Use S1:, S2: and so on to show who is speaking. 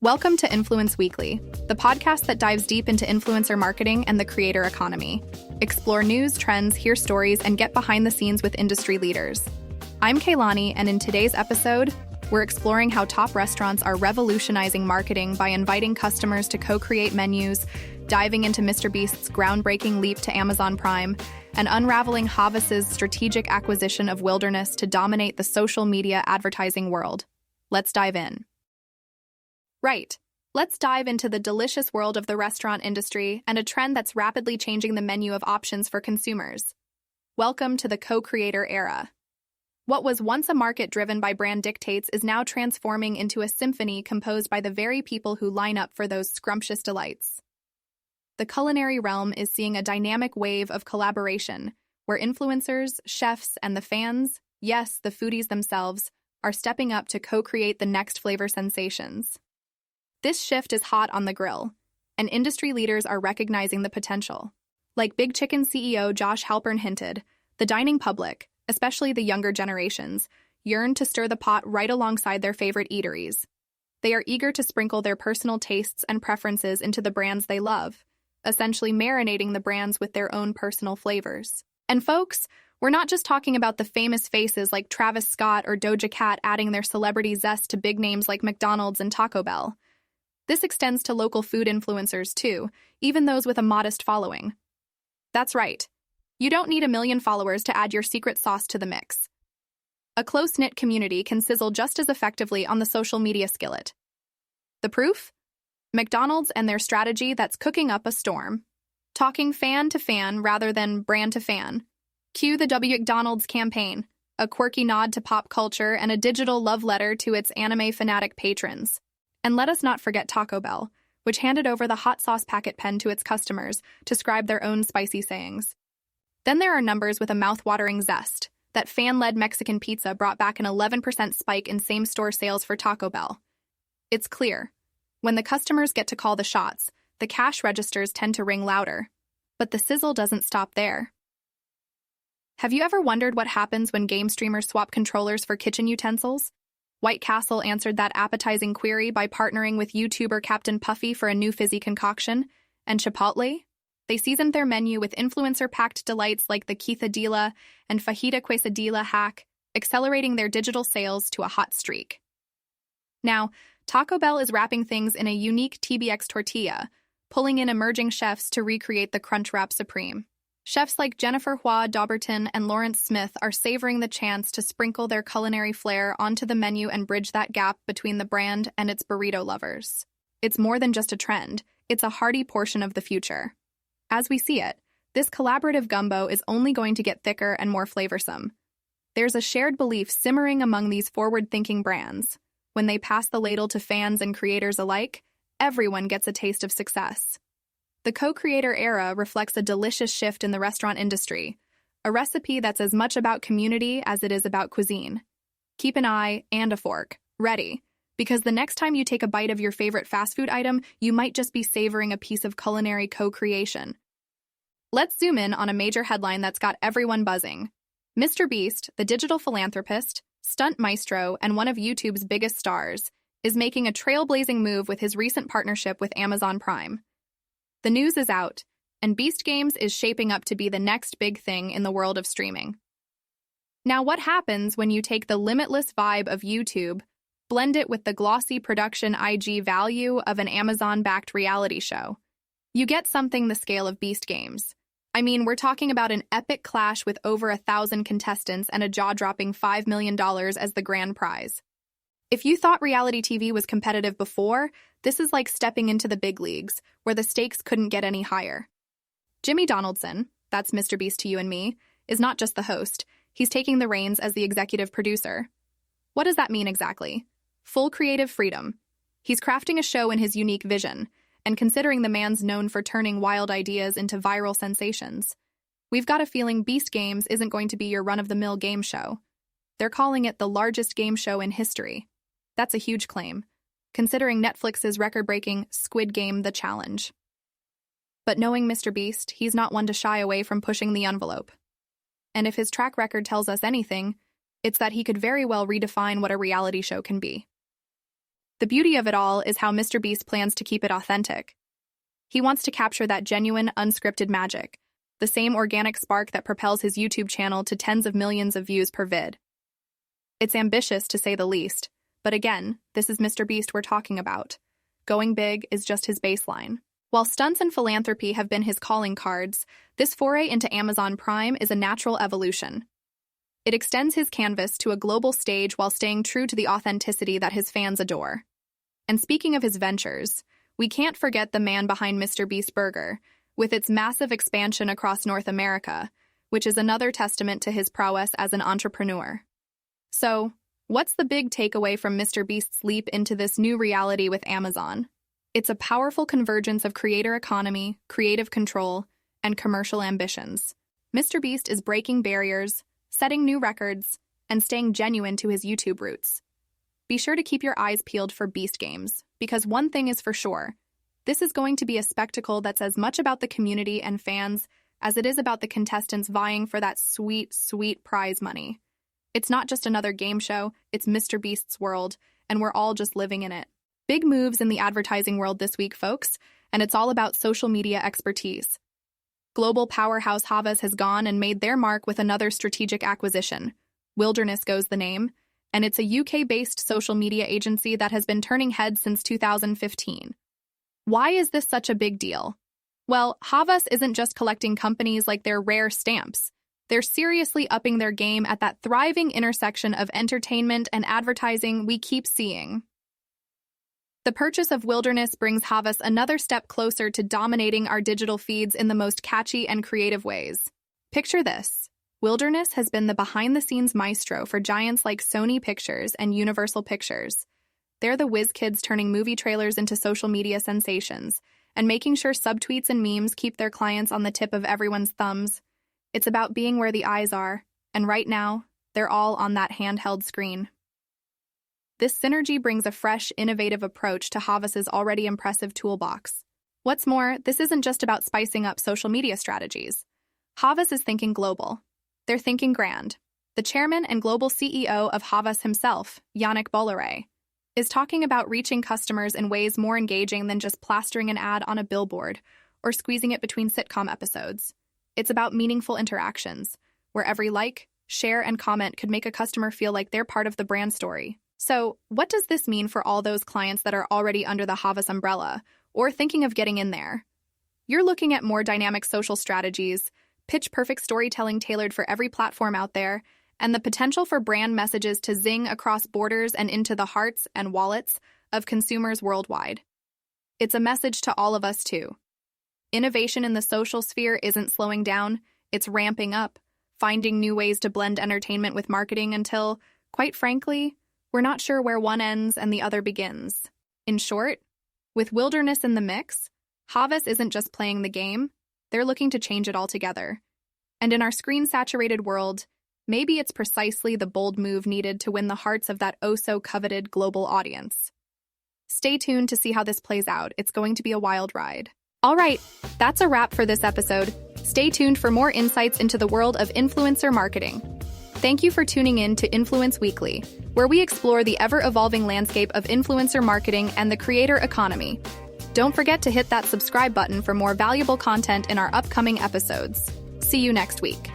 S1: Welcome to Influence Weekly, the podcast that dives deep into influencer marketing and the creator economy. Explore news, trends, hear stories, and get behind the scenes with industry leaders. I'm Kaylani, and in today's episode, we're exploring how top restaurants are revolutionizing marketing by inviting customers to co-create menus, diving into MrBeast's groundbreaking leap to Amazon Prime, and unraveling Havas's strategic acquisition of Wilderness to dominate the social media advertising world. Let's dive in. Right. Let's dive into the delicious world of the restaurant industry and a trend that's rapidly changing the menu of options for consumers. Welcome to the co-creator era. What was once a market driven by brand dictates is now transforming into a symphony composed by the very people who line up for those scrumptious delights. The culinary realm is seeing a dynamic wave of collaboration, where influencers, chefs, and the fans, yes, the foodies themselves, are stepping up to co-create the next flavor sensations. This shift is hot on the grill, and industry leaders are recognizing the potential. Like Big Chicken CEO Josh Halpern hinted, the dining public, especially the younger generations, yearn to stir the pot right alongside their favorite eateries. They are eager to sprinkle their personal tastes and preferences into the brands they love, essentially marinating the brands with their own personal flavors. And folks, we're not just talking about the famous faces like Travis Scott or Doja Cat adding their celebrity zest to big names like McDonald's and Taco Bell. This extends to local food influencers too, even those with a modest following. That's right. You don't need 1 million followers to add your secret sauce to the mix. A close-knit community can sizzle just as effectively on the social media skillet. The proof? McDonald's and their strategy that's cooking up a storm. Talking fan to fan rather than brand to fan. Cue the McDonald's campaign, a quirky nod to pop culture and a digital love letter to its anime fanatic patrons. And let us not forget Taco Bell, which handed over the hot sauce packet pen to its customers to scribe their own spicy sayings. Then there are numbers with a mouth-watering zest. That fan-led Mexican pizza brought back an 11% spike in same-store sales for Taco Bell. It's clear. When the customers get to call the shots, the cash registers tend to ring louder. But the sizzle doesn't stop there. Have you ever wondered what happens when game streamers swap controllers for kitchen utensils? White Castle answered that appetizing query by partnering with YouTuber Captain Puffy for a new fizzy concoction. And Chipotle? They seasoned their menu with influencer-packed delights like the quesadilla and fajita quesadilla hack, accelerating their digital sales to a hot streak. Now, Taco Bell is wrapping things in a unique TBX tortilla, pulling in emerging chefs to recreate the Crunchwrap Supreme. Chefs like Jennifer Hua Dauberton and Lawrence Smith are savoring the chance to sprinkle their culinary flair onto the menu and bridge that gap between the brand and its burrito lovers. It's more than just a trend, it's a hearty portion of the future. As we see it, this collaborative gumbo is only going to get thicker and more flavorsome. There's a shared belief simmering among these forward-thinking brands. When they pass the ladle to fans and creators alike, everyone gets a taste of success. The co-creator era reflects a delicious shift in the restaurant industry, a recipe that's as much about community as it is about cuisine. Keep an eye and a fork ready, because the next time you take a bite of your favorite fast food item, you might just be savoring a piece of culinary co-creation. Let's zoom in on a major headline that's got everyone buzzing. MrBeast, the digital philanthropist, stunt maestro, and one of YouTube's biggest stars, is making a trailblazing move with his recent partnership with Amazon Prime. The news is out, and Beast Games is shaping up to be the next big thing in the world of streaming. Now, what happens when you take the limitless vibe of YouTube, blend it with the glossy production IG value of an Amazon-backed reality show? You get something the scale of Beast Games. I mean, we're talking about an epic clash with over 1,000 contestants and a jaw-dropping $5 million as the grand prize. If you thought reality TV was competitive before, this is like stepping into the big leagues, where the stakes couldn't get any higher. Jimmy Donaldson, that's MrBeast to you and me, is not just the host, he's taking the reins as the executive producer. What does that mean exactly? Full creative freedom. He's crafting a show in his unique vision, and considering the man's known for turning wild ideas into viral sensations, we've got a feeling Beast Games isn't going to be your run-of-the-mill game show. They're calling it the largest game show in history. That's a huge claim, considering Netflix's record-breaking Squid Game: The Challenge. But knowing MrBeast, he's not one to shy away from pushing the envelope. And if his track record tells us anything, it's that he could very well redefine what a reality show can be. The beauty of it all is how MrBeast plans to keep it authentic. He wants to capture that genuine, unscripted magic, the same organic spark that propels his YouTube channel to tens of millions of views per vid. It's ambitious, to say the least, but again, this is MrBeast we're talking about. Going big is just his baseline. While stunts and philanthropy have been his calling cards, this foray into Amazon Prime is a natural evolution. It extends his canvas to a global stage while staying true to the authenticity that his fans adore. And speaking of his ventures, we can't forget the man behind MrBeast Burger, with its massive expansion across North America, which is another testament to his prowess as an entrepreneur. So, what's the big takeaway from MrBeast's leap into this new reality with Amazon? It's a powerful convergence of creator economy, creative control, and commercial ambitions. MrBeast is breaking barriers, setting new records, and staying genuine to his YouTube roots. Be sure to keep your eyes peeled for Beast Games, because one thing is for sure, this is going to be a spectacle that's as much about the community and fans as it is about the contestants vying for that sweet, sweet prize money. It's not just another game show, it's MrBeast's world, and we're all just living in it. Big moves in the advertising world this week, folks, and it's all about social media expertise. Global powerhouse Havas has gone and made their mark with another strategic acquisition. Wilderness goes the name, and it's a UK-based social media agency that has been turning heads since 2015. Why is this such a big deal? Well, Havas isn't just collecting companies like their rare stamps. They're seriously upping their game at that thriving intersection of entertainment and advertising we keep seeing. The purchase of Wilderness brings Havas another step closer to dominating our digital feeds in the most catchy and creative ways. Picture this. Wilderness has been the behind-the-scenes maestro for giants like Sony Pictures and Universal Pictures. They're the whiz kids turning movie trailers into social media sensations and making sure subtweets and memes keep their clients on the tip of everyone's thumbs. It's about being where the eyes are, and right now, they're all on that handheld screen. This synergy brings a fresh, innovative approach to Havas's already impressive toolbox. What's more, this isn't just about spicing up social media strategies. Havas is thinking global. They're thinking grand. The chairman and global CEO of Havas himself, Yannick Bolloré, is talking about reaching customers in ways more engaging than just plastering an ad on a billboard or squeezing it between sitcom episodes. It's about meaningful interactions, where every like, share, and comment could make a customer feel like they're part of the brand story. So, what does this mean for all those clients that are already under the Havas umbrella, or thinking of getting in there? You're looking at more dynamic social strategies, pitch-perfect storytelling tailored for every platform out there, and the potential for brand messages to zing across borders and into the hearts and wallets of consumers worldwide. It's a message to all of us, too. Innovation in the social sphere isn't slowing down, it's ramping up, finding new ways to blend entertainment with marketing until, quite frankly, we're not sure where one ends and the other begins. In short, with Wilderness in the mix, Havas isn't just playing the game, they're looking to change it altogether. And in our screen-saturated world, maybe it's precisely the bold move needed to win the hearts of that oh-so-coveted global audience. Stay tuned to see how this plays out. It's going to be a wild ride. All right, that's a wrap for this episode. Stay tuned for more insights into the world of influencer marketing. Thank you for tuning in to Influence Weekly, where we explore the ever-evolving landscape of influencer marketing and the creator economy. Don't forget to hit that subscribe button for more valuable content in our upcoming episodes. See you next week.